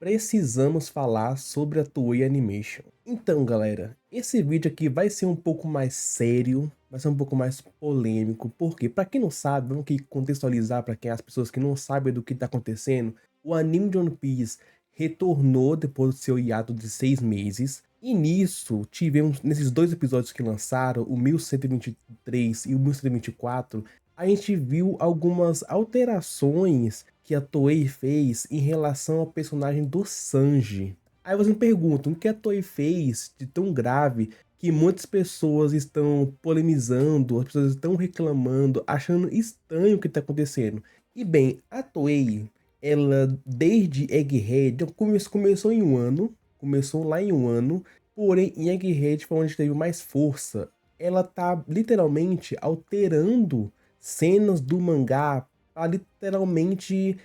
precisamos falar sobre a Toei Animation. Então, galera, esse vídeo aqui vai ser um pouco mais sério, vai ser um pouco mais polêmico, porque para quem não sabe, vamos aqui contextualizar para quem as pessoas que não sabem do que tá acontecendo, o anime de One Piece retornou depois do seu hiato de 6 meses. E nisso, tivemos, nesses dois episódios que lançaram, o 1123 e o 1124, a gente viu algumas alterações que a Toei fez em relação ao personagem do Sanji. Aí você me pergunta, o que a Toei fez de tão grave que muitas pessoas estão polemizando, as pessoas estão reclamando, achando estranho o que está acontecendo? E bem, a Toei, ela desde Egghead, começou em um ano, começou lá em um ano, porém em Egghead foi onde teve mais força. Ela tá literalmente alterando cenas do mangá para literalmente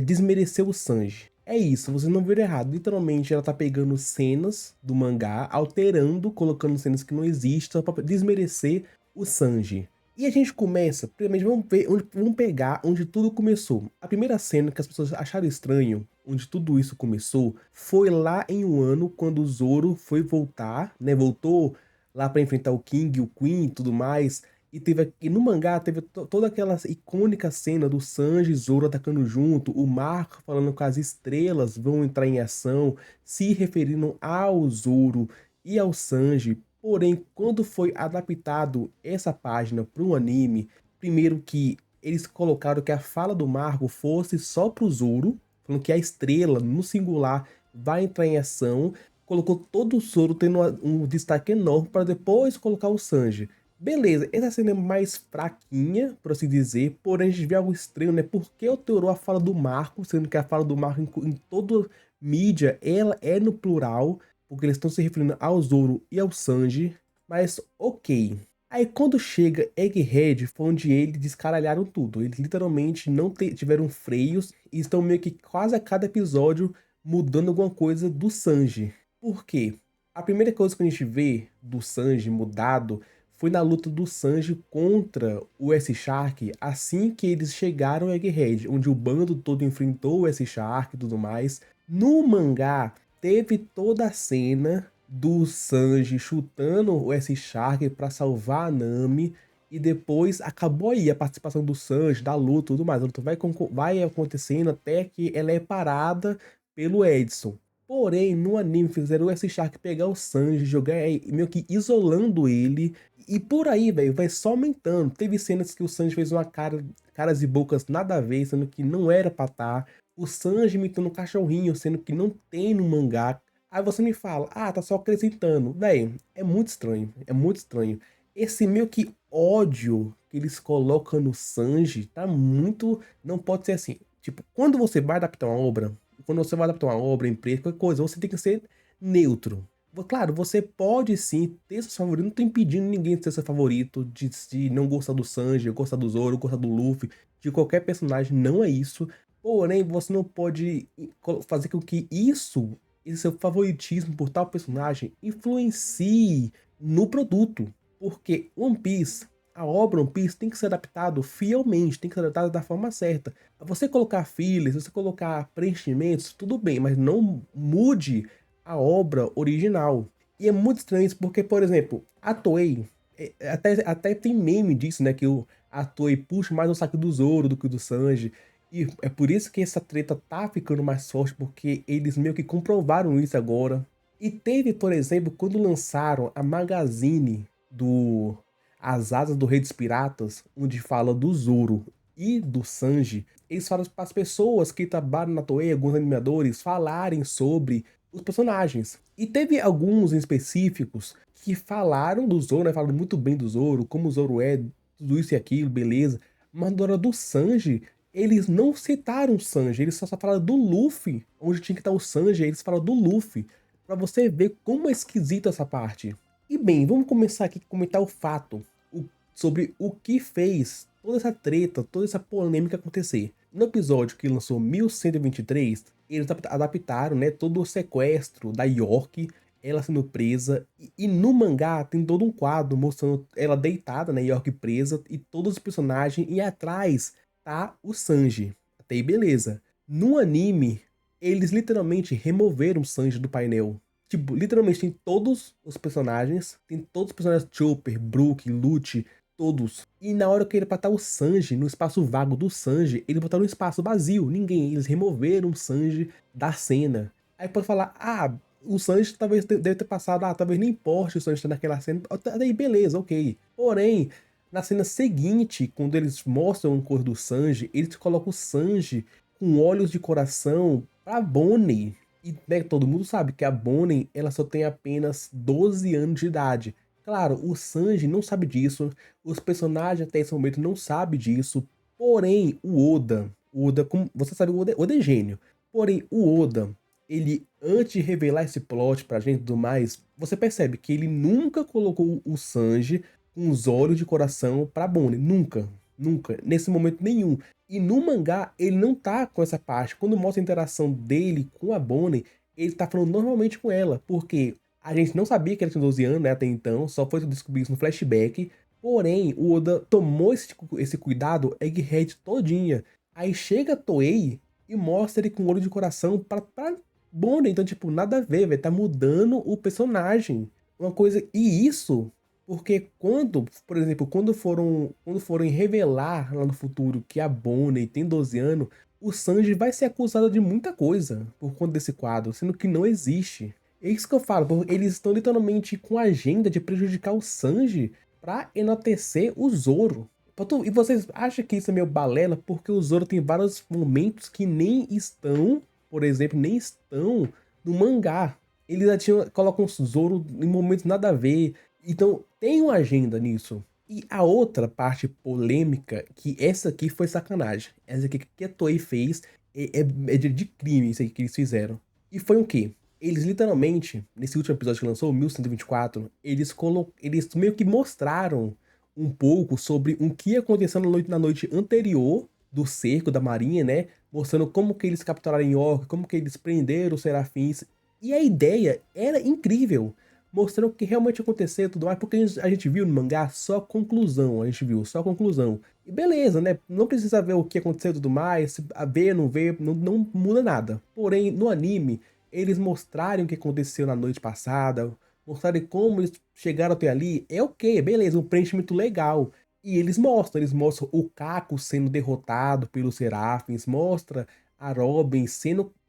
desmerecer o Sanji. É isso, você não viu errado. Literalmente ela tá pegando cenas do mangá, alterando, colocando cenas que não existem, só pra desmerecer o Sanji. E a gente começa, primeiramente vamos pegar onde tudo começou. A primeira cena que as pessoas acharam estranho, onde tudo isso começou, foi lá em um ano, quando o Zoro foi voltar, né? Voltou lá pra enfrentar o King, o Queen e tudo mais. E no mangá teve toda aquela icônica cena do Sanji e Zoro atacando junto, o Marco falando com as estrelas vão entrar em ação, se referindo ao Zoro e ao Sanji. Porém, quando foi adaptado essa página para um anime, primeiro que eles colocaram que a fala do Marco fosse só pro Zoro, falando que a estrela, no singular, vai entrar em ação, colocou todo o Zoro tendo um destaque enorme para depois colocar o Sanji. Beleza, essa cena é mais fraquinha, por assim dizer, porém a gente vê algo estranho, né? Por que alterou a fala do Marco, sendo que a fala do Marco em toda mídia, ela é no plural, porque eles estão se referindo ao Zoro e ao Sanji, mas ok. Aí quando chega Egghead, foi onde eles descaralharam tudo. Eles literalmente não tiveram freios e estão meio que quase a cada episódio mudando alguma coisa do Sanji. Por quê? A primeira coisa que a gente vê do Sanji mudado foi na luta do Sanji contra o S-Shark assim que eles chegaram a Egghead, onde o bando todo enfrentou o S-Shark e tudo mais. No mangá, teve toda a cena do Sanji chutando o S-Shark para salvar a Nami, e depois acabou aí a participação do Sanji, da luta e tudo mais. A luta vai acontecendo até que ela é parada pelo Edson. Porém, no anime fizeram o S-Shark pegar o Sanji, jogar meio que isolando ele. E por aí, velho, vai só aumentando. Teve cenas que o Sanji fez caras e bocas nada a ver, sendo que não era pra estar. O Sanji imitando um cachorrinho, sendo que não tem no mangá. Aí você me fala, ah, tá só acrescentando. Velho, é muito estranho, é muito estranho. Esse meio que ódio que eles colocam no Sanji tá muito. Não pode ser assim. Tipo, quando você vai adaptar uma obra, empresa, qualquer coisa, você tem que ser neutro. Claro, você pode sim ter seus favoritos, não tô impedindo ninguém de ter seu favorito, de não gostar do Sanji, gostar do Zoro, gostar do Luffy, de qualquer personagem, não é isso. Porém, você não pode fazer com que esse seu favoritismo por tal personagem, influencie no produto. Porque One Piece, a obra One Piece tem que ser adaptado fielmente, tem que ser adaptado da forma certa. Você colocar fillers, você colocar preenchimentos, tudo bem, mas não mude a obra original. E é muito estranho isso, porque, por exemplo, a Toei, até tem meme disso, né, que a Toei puxa mais o saco do Zoro do que o do Sanji. E é por isso que essa treta tá ficando mais forte, porque eles meio que comprovaram isso agora. E teve, por exemplo, quando lançaram a magazine do As Asas do Rei dos Piratas, onde fala do Zoro e do Sanji, eles falam para as pessoas que trabalham na Toei, alguns animadores, falarem sobre os personagens. E teve alguns em específicos que falaram do Zoro, né, falaram muito bem do Zoro, como o Zoro é, tudo isso e aquilo, beleza. Mas na hora do Sanji, eles não citaram o Sanji, eles só falaram do Luffy, onde tinha que estar o Sanji, eles falaram do Luffy, pra você ver como é esquisito essa parte. E bem, vamos começar aqui a comentar o fato sobre o que fez toda essa treta, toda essa polêmica acontecer. No episódio que lançou 1123, eles adaptaram, né, todo o sequestro da York, ela sendo presa, e no mangá tem todo um quadro mostrando ela deitada, né, York presa, e todos os personagens, e atrás tá o Sanji. Até aí beleza. No anime, eles literalmente removeram o Sanji do painel. Tipo, literalmente tem todos os personagens, Chopper, Brook, Lute, todos. E na hora que ele botar o Sanji, no espaço vago do Sanji, ele botaram um espaço vazio, ninguém, eles removeram o Sanji da cena. Aí pode falar, o Sanji talvez deve ter passado, talvez nem importe o Sanji estar naquela cena, daí beleza, ok. Porém, na cena seguinte, quando eles mostram o cor do Sanji, eles colocam o Sanji com olhos de coração pra Bonnie. E né, todo mundo sabe que a Bonnie, ela só tem apenas 12 anos de idade. Claro, o Sanji não sabe disso, os personagens até esse momento não sabem disso, porém, como você sabe, o Oda é gênio. Porém, o Oda, ele, antes de revelar esse plot pra gente e tudo mais, você percebe que ele nunca colocou o Sanji com os olhos de coração pra Bonnie. Nunca. Nunca. Nesse momento nenhum. E no mangá, ele não tá com essa parte. Quando mostra a interação dele com a Bonnie, ele tá falando normalmente com ela. Porque a gente não sabia que ela tinha 12 anos, né, até então. Só foi descobrir isso no flashback. Porém, o Oda tomou esse cuidado, Egghead todinha. Aí chega a Toei e mostra ele com olho de coração pra Bonnie. Então, tipo, nada a ver, velho. Tá mudando o personagem. Uma coisa... E isso... Porque por exemplo, quando forem revelar lá no futuro que a Bonnie tem 12 anos, o Sanji vai ser acusado de muita coisa por conta desse quadro, sendo que não existe. É isso que eu falo, porque eles estão literalmente com a agenda de prejudicar o Sanji pra enaltecer o Zoro. E vocês acham que isso é meio balela? Porque o Zoro tem vários momentos que nem estão, por exemplo, nem estão no mangá. Eles colocam o Zoro em momentos nada a ver. Então, tem uma agenda nisso. E a outra parte polêmica, que essa aqui foi sacanagem. Essa aqui que a Toei fez é de crime, isso aqui que eles fizeram. E foi o quê? Eles literalmente, nesse último episódio que lançou, o 1124, eles meio que mostraram um pouco sobre o que aconteceu na noite anterior do cerco da marinha, né? Mostrando como que eles capturaram York, como que eles prenderam os serafins. E a ideia era incrível, mostrando o que realmente aconteceu e tudo mais, porque a gente viu no mangá só a conclusão, E beleza, né? Não precisa ver o que aconteceu e tudo mais, se ver, não ver, não muda nada. Porém, no anime, eles mostrarem o que aconteceu na noite passada, mostrarem como eles chegaram até ali, é ok, beleza, um preenchimento legal. E eles mostram o Kako sendo derrotado pelos Seraphins, mostra a Robin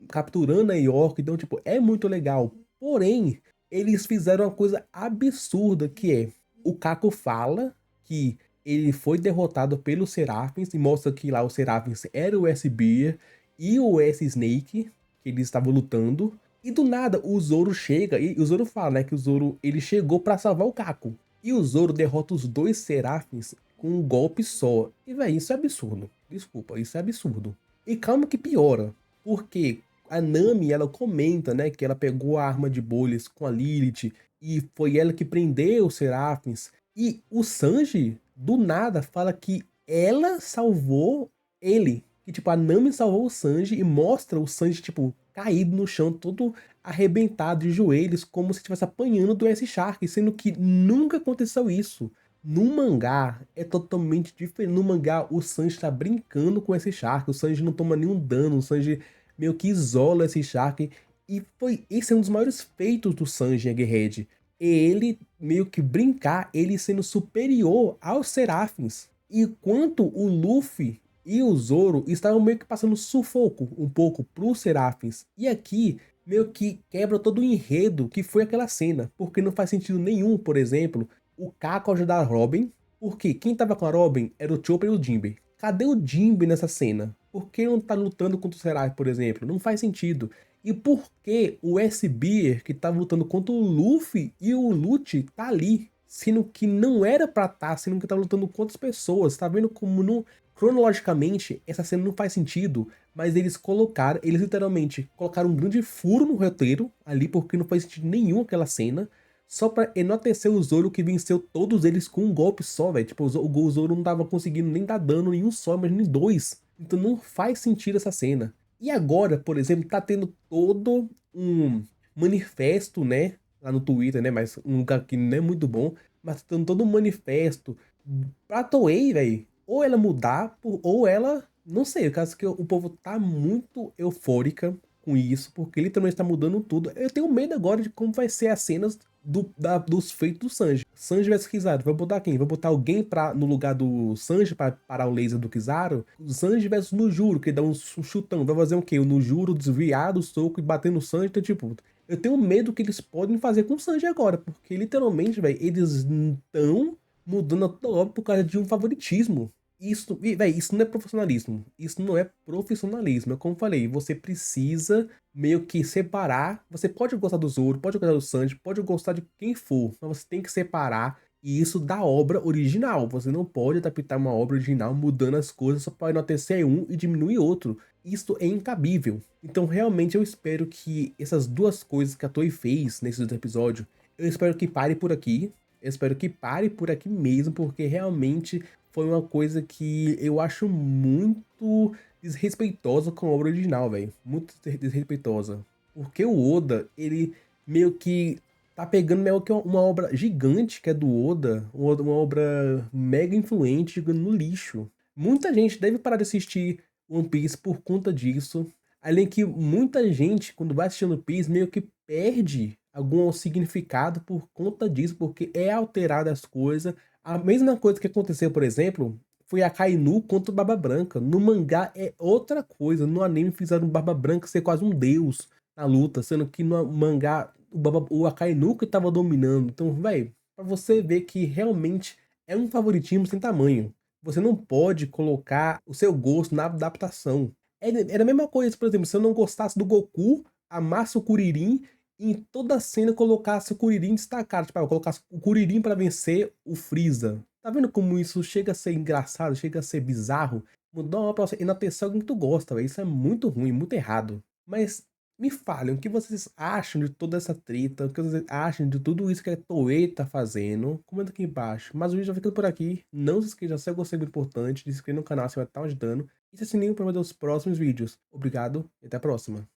capturando a York, então, tipo, é muito legal. Porém, eles fizeram uma coisa absurda, que é, o Kako fala que ele foi derrotado pelos Seraphins, e mostra que lá os Seraphins era o S-Bear e o S-Snake, que eles estavam lutando, e do nada o Zoro chega, e o Zoro fala, né, que o Zoro, ele chegou pra salvar o Kako, e o Zoro derrota os dois Seraphins com um golpe só. E véi, isso é absurdo, desculpa, isso é absurdo. E calma que piora, porque a Nami, ela comenta, né, que ela pegou a arma de bolhas com a Lilith e foi ela que prendeu os Seraphins. E o Sanji, do nada, fala que ela salvou ele. Que, tipo, a Nami salvou o Sanji e mostra o Sanji, tipo, caído no chão, todo arrebentado de joelhos, como se estivesse apanhando do S-Shark, sendo que nunca aconteceu isso. No mangá é totalmente diferente. No mangá, o Sanji tá brincando com esse Shark, o Sanji não toma nenhum dano, o Sanji meio que isola esse Shark. E esse é um dos maiores feitos do Sanji em Egghead. Ele meio que brincar, ele sendo superior aos Seraphins. Enquanto o Luffy e o Zoro estavam meio que passando sufoco um pouco pros Seraphins. E aqui meio que quebra todo o enredo que foi aquela cena. Porque não faz sentido nenhum, por exemplo, o Kako ajudar a Robin. Porque quem tava com a Robin era o Chopper e o Jinbe. Cadê o Jinbe nessa cena? Por que não tá lutando contra o Seraphim, por exemplo? Não faz sentido. E por que o S-Bear, que tava lutando contra o Luffy e o Lute, tá ali? Sendo que não era pra estar, sendo que tava lutando contra as pessoas. Tá vendo como não... Cronologicamente, essa cena não faz sentido, mas eles literalmente colocaram um grande furo no roteiro ali, porque não faz sentido nenhum aquela cena, só pra enaltecer o Zoro, que venceu todos eles com um golpe só, velho. Tipo, o Zoro não tava conseguindo nem dar dano em um só, imagina em dois. Então não faz sentido essa cena. E agora, por exemplo, tá tendo todo um manifesto, né? Lá no Twitter, né? Mas um lugar que não é muito bom. Mas tá tendo todo um manifesto pra Toei, velho. Ou ela mudar, ou ela... Não sei, o caso que o povo tá muito eufórica com isso, porque literalmente tá mudando tudo. Eu tenho medo agora de como vai ser as cenas dos feitos do Sanji. Sanji versus Kizaru, vai botar quem? Vai botar alguém no lugar do Sanji pra parar o laser do Kizaru? O Sanji versus Nojuro, que dá um chutão. Vai fazer o quê? O Nojuro desviar do soco e bater no Sanji, então tipo... Eu tenho medo que eles podem fazer com o Sanji agora, porque literalmente, velho, eles estão mudando a toda obra por causa de um favoritismo. Isso, véi, isso não é profissionalismo. Isso não é profissionalismo. É como eu falei, você precisa meio que separar. Você pode gostar do Zoro, pode gostar do Sanji, pode gostar de quem for, mas você tem que separar isso da obra original. Você não pode adaptar uma obra original mudando as coisas só para enaltecer um e diminuir outro. Isso é incabível. Então, realmente, eu espero que essas duas coisas que a Toei fez nesses episódios, eu espero que pare por aqui. Eu espero que pare por aqui mesmo, porque realmente foi uma coisa que eu acho muito desrespeitosa com a obra original, velho. Muito desrespeitosa. Porque o Oda, ele meio que tá pegando meio que uma obra gigante que é do Oda, uma obra mega influente, jogando no lixo. Muita gente deve parar de assistir One Piece por conta disso. Além que muita gente, quando vai assistindo One Piece, meio que perde algum significado por conta disso, porque é alterada as coisas. A mesma coisa que aconteceu, por exemplo, foi a Akainu contra o Barba Branca. No mangá é outra coisa. No anime fizeram o Barba Branca ser quase um deus na luta, sendo que no mangá o Akainu que tava dominando. Então, velho, pra você ver que realmente é um favoritismo sem tamanho. Você não pode colocar o seu gosto na adaptação. Era a mesma coisa, por exemplo, se eu não gostasse do Goku, amasse o Kuririn e em toda cena colocasse o Kuririn destacado. Tipo, eu colocasse o Kuririn pra vencer o Freeza. Tá vendo como isso chega a ser engraçado, chega a ser bizarro? Mudar uma pra você enaltecer alguém que tu gosta, velho. Isso é muito ruim, muito errado. Mas me falem, o que vocês acham de toda essa treta? O que vocês acham de tudo isso que a Toei tá fazendo? Comenta aqui embaixo. Mas o vídeo já fica por aqui. Não se esqueça, se você é muito importante, de se inscrever no canal, você vai estar ajudando. E se sininho para ver os próximos vídeos. Obrigado e até a próxima.